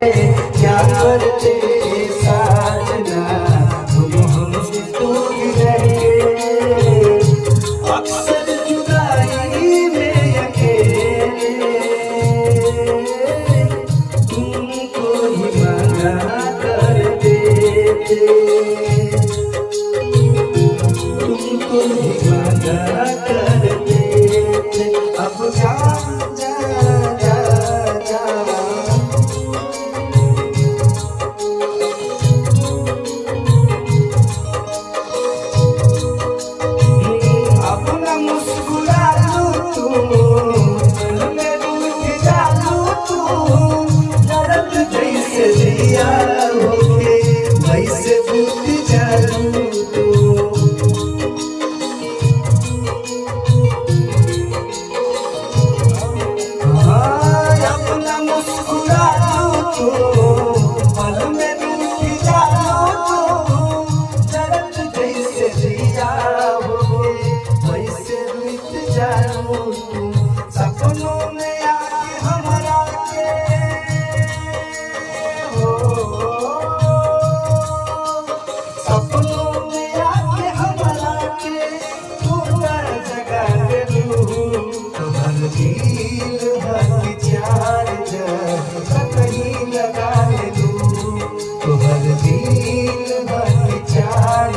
क्या करते साजना तुम हमसे दूर रहे। अक्सर जुदाई में अकेले तुमको ही मना करते थे, तुमको ही मना करते थे। अब जा जा जा जा अपना मुस्कुरा लूं तू मैं रूठ जाऊं तू दर्द जैसे दिया होके वैसे भूल जाऊं तू। हाँ अपना मुस्कुरा लूं तू पल में रूठ जाऊं तू दर्द जैसे दिया वैसे बीत जाऊं तू। सपनों में आके हमरा के हो, सपनों में आके हमरा के पूरा जगा के लूं। तुम्हार दिल भर चार कहीं लगा लूं, तुम्हार दिल भर चार